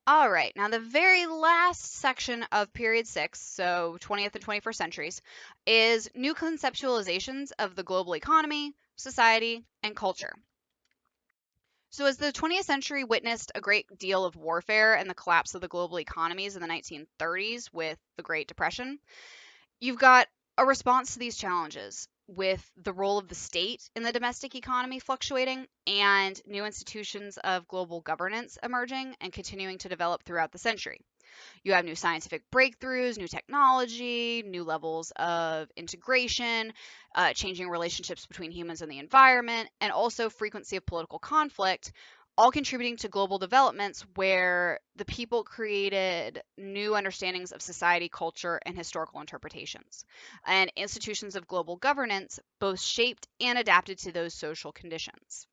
All right, now the very last section of period 6, so 20th and 21st centuries, is new conceptualizations of the global economy, society, and culture. So, as the 20th century witnessed a great deal of warfare and the collapse of the global economies in the 1930s with the Great Depression, you've got a response to these challenges with the role of the state in the domestic economy fluctuating and new institutions of global governance emerging and continuing to develop throughout the century. You have new scientific breakthroughs, new technology, new levels of integration, changing relationships between humans and the environment, and also frequency of political conflict, all contributing to global developments where the people created new understandings of society, culture, and historical interpretations. And institutions of global governance both shaped and adapted to those social conditions.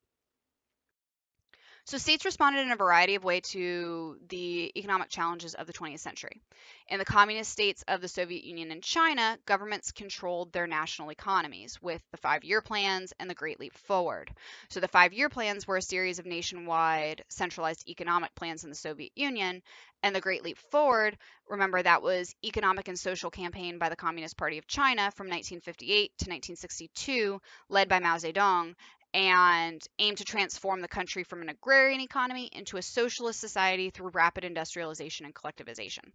So states responded in a variety of ways to the economic challenges of the 20th century. In the communist states of the Soviet Union and China, governments controlled their national economies with the 5-year plans and the Great Leap Forward. So the 5-year plans were a series of nationwide centralized economic plans in the Soviet Union, and the Great Leap Forward, remember that was economic and social campaign by the Communist Party of China from 1958 to 1962, led by Mao Zedong, and aimed to transform the country from an agrarian economy into a socialist society through rapid industrialization and collectivization.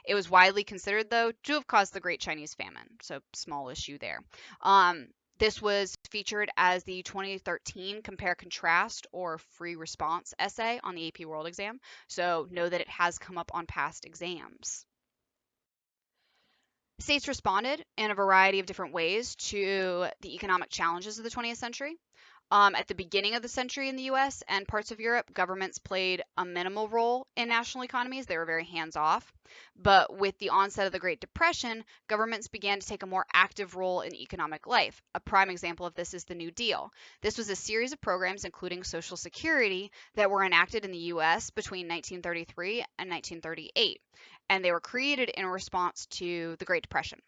It was widely considered, though, to have caused the Great Chinese Famine, so small issue there. This was featured as the 2013 Compare Contrast or Free Response essay on the AP World exam, so know that it has come up on past exams. States responded in a variety of different ways to the economic challenges of the 20th century. At the beginning of the century in the US and parts of Europe, governments played a minimal role in national economies. They were very hands off. But with the onset of the Great Depression, governments began to take a more active role in economic life. A prime example of this is the New Deal. This was a series of programs, including Social Security, that were enacted in the US between 1933 and 1938. And they were created in response to the Great Depression.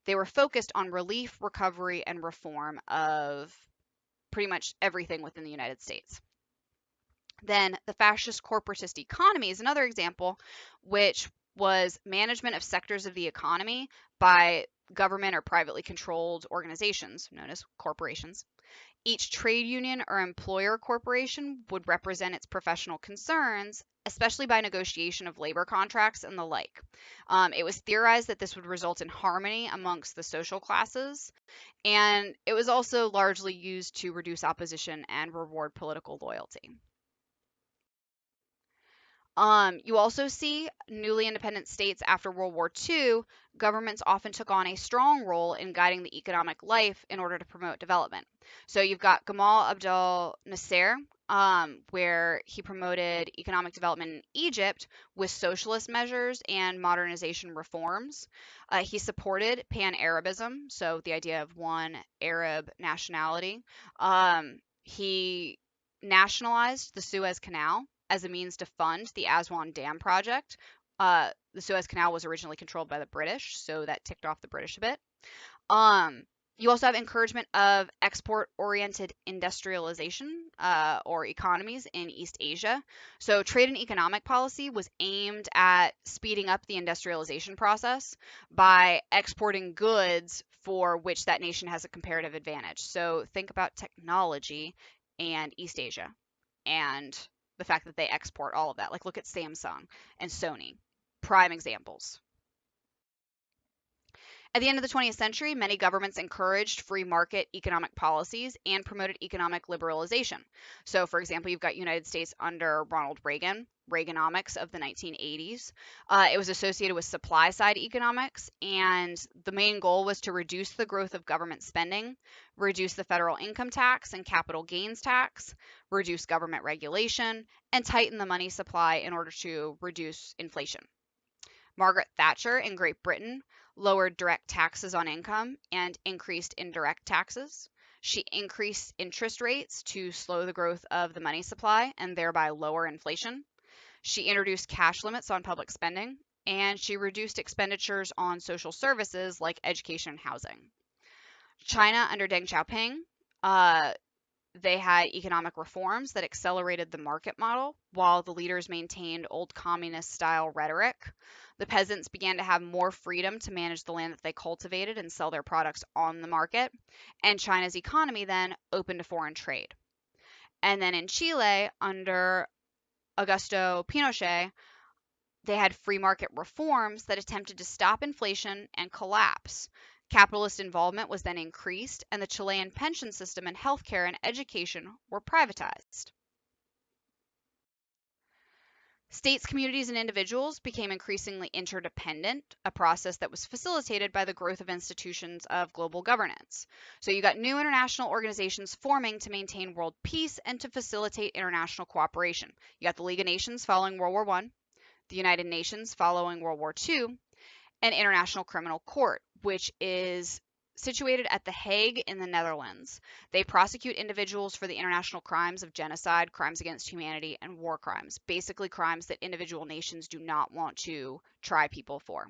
They were focused on relief, recovery, and reform of pretty much everything within the United States. Then the fascist corporatist economy is another example, which was management of sectors of the economy by government or privately controlled organizations known as corporations. Each trade union or employer corporation would represent its professional concerns, especially by negotiation of labor contracts and the like. It was theorized that this would result in harmony amongst the social classes, and it was also largely used to reduce opposition and reward political loyalty. You also see newly independent states after World War II, governments often took on a strong role in guiding the economic life in order to promote development. So you've got Gamal Abdel Nasser, where he promoted economic development in Egypt with socialist measures and modernization reforms. He supported Pan-Arabism, so the idea of one Arab nationality. He nationalized the Suez Canal as a means to fund the Aswan Dam project. The Suez Canal was originally controlled by the British, so that ticked off the British a bit. You also have encouragement of export-oriented industrialization or economies in East Asia. So trade and economic policy was aimed at speeding up the industrialization process by exporting goods for which that nation has a comparative advantage. So think about technology and East Asia and the fact that they export all of that. Like look at Samsung and Sony, prime examples. At the end of the 20th century, many governments encouraged free market economic policies and promoted economic liberalization. So, for example, you've got United States under Ronald Reagan, Reaganomics of the 1980s. It was associated with supply side economics, and the main goal was to reduce the growth of government spending, reduce the federal income tax and capital gains tax, reduce government regulation, and tighten the money supply in order to reduce inflation. Margaret Thatcher in Great Britain lowered direct taxes on income and increased indirect taxes. She increased interest rates to slow the growth of the money supply and thereby lower inflation. She introduced cash limits on public spending, and she reduced expenditures on social services like education and housing. China under Deng Xiaoping They had economic reforms that accelerated the market model, while the leaders maintained old communist style rhetoric. The peasants began to have more freedom to manage the land that they cultivated and sell their products on the market. And China's economy then opened to foreign trade. And then in Chile, under Augusto Pinochet, they had free market reforms that attempted to stop inflation and collapse. Capitalist involvement was then increased, and the Chilean pension system and healthcare and education were privatized. States, communities, and individuals became increasingly interdependent, a process that was facilitated by the growth of institutions of global governance. So you got new international organizations forming to maintain world peace and to facilitate international cooperation. You got the League of Nations following World War I, the United Nations following World War II, and International Criminal Court, which is situated at The Hague in the Netherlands. They prosecute individuals for the international crimes of genocide, crimes against humanity, and war crimes, basically crimes that individual nations do not want to try people for.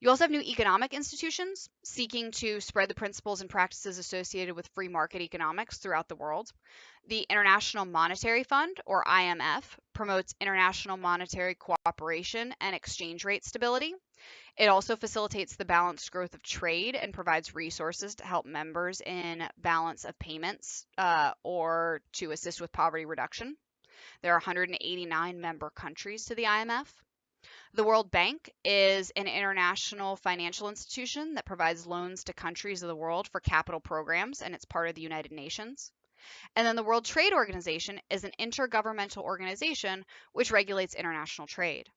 You also have new economic institutions seeking to spread the principles and practices associated with free market economics throughout the world. The International Monetary Fund, or IMF, promotes international monetary cooperation and exchange rate stability. It also facilitates the balanced growth of trade and provides resources to help members in balance of payments or to assist with poverty reduction. There are 189 member countries to the IMF. The World Bank is an international financial institution that provides loans to countries of the world for capital programs, and it's part of the United Nations. And then the World Trade Organization is an intergovernmental organization which regulates international trade.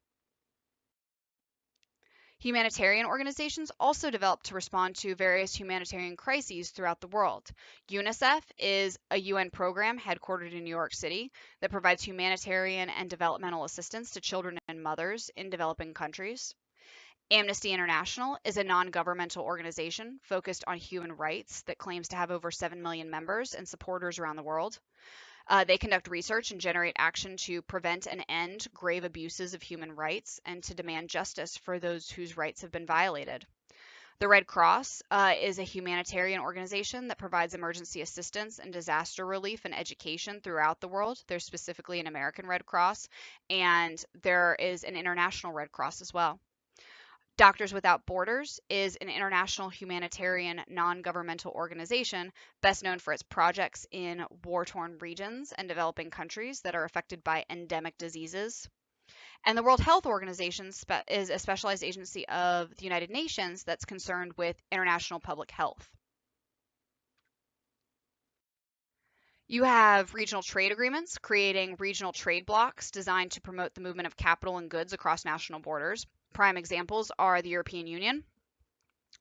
Humanitarian organizations also developed to respond to various humanitarian crises throughout the world. UNICEF is a UN program headquartered in New York City that provides humanitarian and developmental assistance to children and mothers in developing countries. Amnesty International is a non-governmental organization focused on human rights that claims to have over 7 million members and supporters around the world. They conduct research and generate action to prevent and end grave abuses of human rights and to demand justice for those whose rights have been violated. The Red Cross is a humanitarian organization that provides emergency assistance and disaster relief and education throughout the world. There's specifically an American Red Cross, and there is an International Red Cross as well. Doctors Without Borders is an international humanitarian non-governmental organization best known for its projects in war-torn regions and developing countries that are affected by endemic diseases. And the World Health Organization is a specialized agency of the United Nations that's concerned with international public health. You have regional trade agreements creating regional trade blocs designed to promote the movement of capital and goods across national borders. Prime examples are the European Union,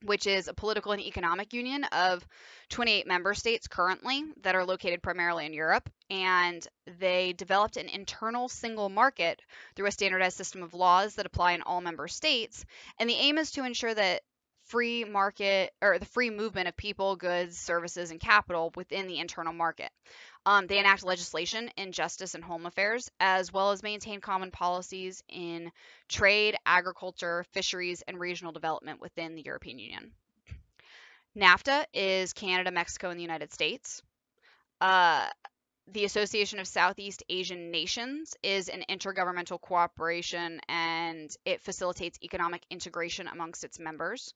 which is a political and economic union of 28 member states currently that are located primarily in Europe. And they developed an internal single market through a standardized system of laws that apply in all member states. And the aim is to ensure that free market or the free movement of people, goods, services, and capital within the internal market. They enact legislation in justice and home affairs, as well as maintain common policies in trade, agriculture, fisheries, and regional development within the European Union. NAFTA is Canada, Mexico, and the United States. The Association of Southeast Asian Nations is an intergovernmental cooperation, and it facilitates economic integration amongst its members.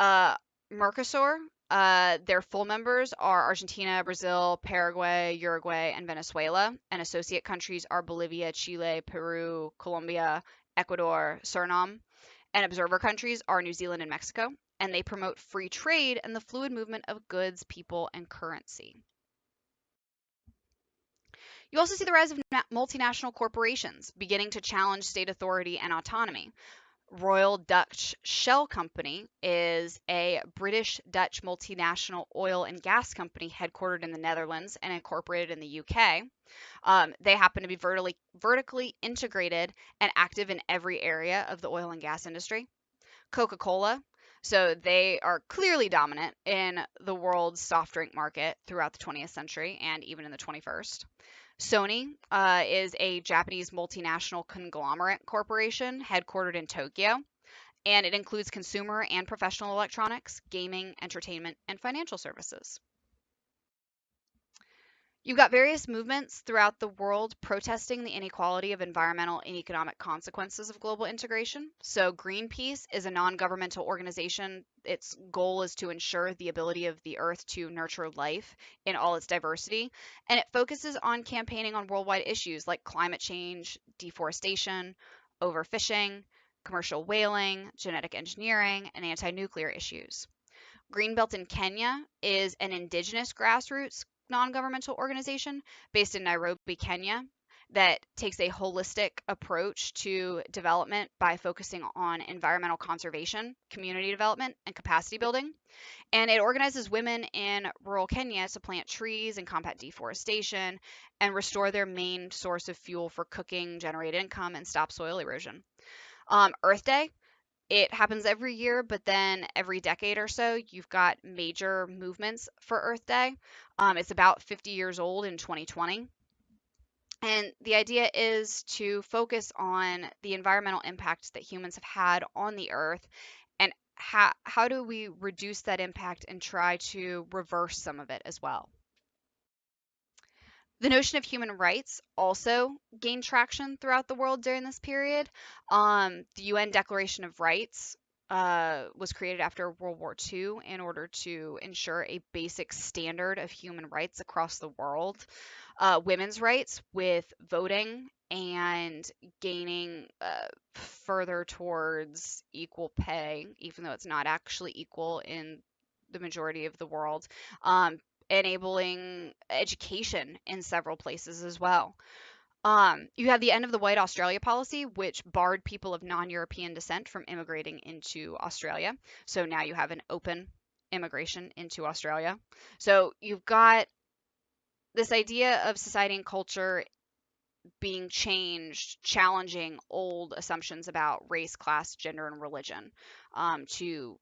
Mercosur, their full members are Argentina, Brazil, Paraguay, Uruguay, and Venezuela. And associate countries are Bolivia, Chile, Peru, Colombia, Ecuador, Suriname. And observer countries are New Zealand and Mexico. And they promote free trade and the fluid movement of goods, people, and currency. You also see the rise of multinational corporations beginning to challenge state authority and autonomy. Royal Dutch Shell Company is a British-Dutch multinational oil and gas company headquartered in the Netherlands and incorporated in the UK. They happen to be vertically integrated and active in every area of the oil and gas industry. Coca-Cola, so they are clearly dominant in the world's soft drink market throughout the 20th century and even in the 21st. Sony is a Japanese multinational conglomerate corporation headquartered in Tokyo, and it includes consumer and professional electronics, gaming, entertainment, and financial services. You've got various movements throughout the world protesting the inequality of environmental and economic consequences of global integration. So, Greenpeace is a non governmental organization. Its goal is to ensure the ability of the earth to nurture life in all its diversity. And it focuses on campaigning on worldwide issues like climate change, deforestation, overfishing, commercial whaling, genetic engineering, and anti nuclear issues. Greenbelt in Kenya is an indigenous grassroots non governmental organization based in Nairobi, Kenya, that takes a holistic approach to development by focusing on environmental conservation, community development, and capacity building. And it organizes women in rural Kenya to plant trees and combat deforestation and restore their main source of fuel for cooking, generate income, and stop soil erosion. Earth Day, it happens every year, but then every decade or so, you've got major movements for Earth Day. It's about 50 years old in 2020. And the idea is to focus on the environmental impacts that humans have had on the Earth and how do we reduce that impact and try to reverse some of it as well. The notion of human rights also gained traction throughout the world during this period. The UN Declaration of Rights was created after World War II in order to ensure a basic standard of human rights across the world. Women's rights with voting and gaining further towards equal pay, even though it's not actually equal in the majority of the world. Enabling education in several places as well. You have the end of the White Australia policy, which barred people of non-European descent from immigrating into Australia. So now you have an open immigration into Australia. So you've got this idea of society and culture being changed, challenging old assumptions about race, class, gender, and religion to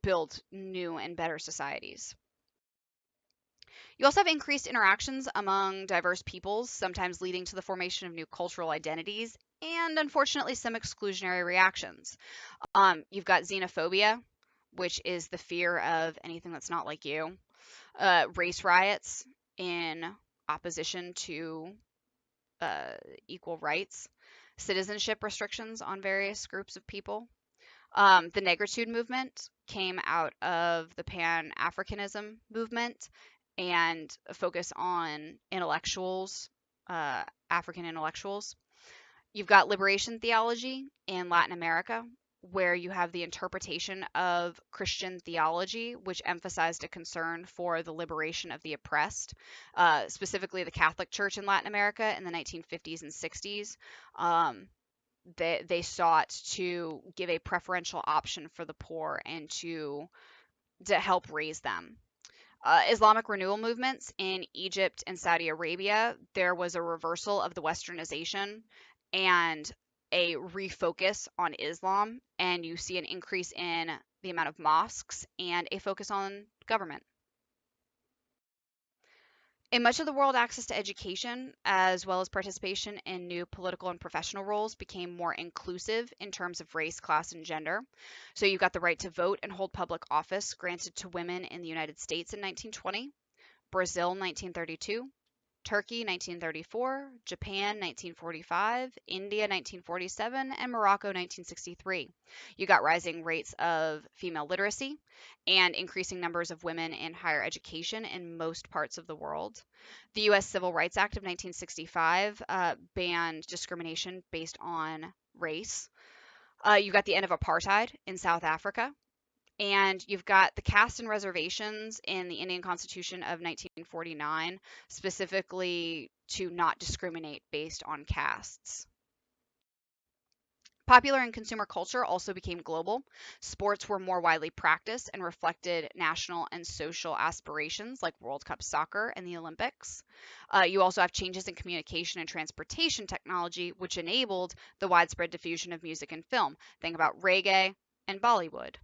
build new and better societies. You also have increased interactions among diverse peoples, sometimes leading to the formation of new cultural identities and unfortunately some exclusionary reactions. You've got xenophobia, which is the fear of anything that's not like you, race riots in opposition to equal rights, citizenship restrictions on various groups of people. The negritude movement came out of the Pan Africanism movement and a focus on intellectuals, African intellectuals. You've got liberation theology in Latin America, where you have the interpretation of Christian theology, which emphasized a concern for the liberation of the oppressed, specifically the Catholic Church in Latin America in the 1950s and 60s. They sought to give a preferential option for the poor and to help raise them. Islamic renewal movements in Egypt and Saudi Arabia, there was a reversal of the westernization and a refocus on Islam, and you see an increase in the amount of mosques and a focus on government. In much of the world, access to education, as well as participation in new political and professional roles, became more inclusive in terms of race, class, and gender. So you've got the right to vote and hold public office granted to women in the United States in 1920, Brazil 1932, Turkey 1934, Japan 1945, India 1947, and Morocco 1963. You got rising rates of female literacy and increasing numbers of women in higher education in most parts of the world. The U.S. Civil Rights Act of 1965 banned discrimination based on race. You got the end of apartheid in South Africa. And you've got the caste and reservations in the Indian Constitution of 1949, specifically to not discriminate based on castes. Popular and consumer culture also became global. Sports were more widely practiced and reflected national and social aspirations like World Cup soccer and the Olympics. You also have changes in communication and transportation technology, which enabled the widespread diffusion of music and film. Think about reggae and Bollywood.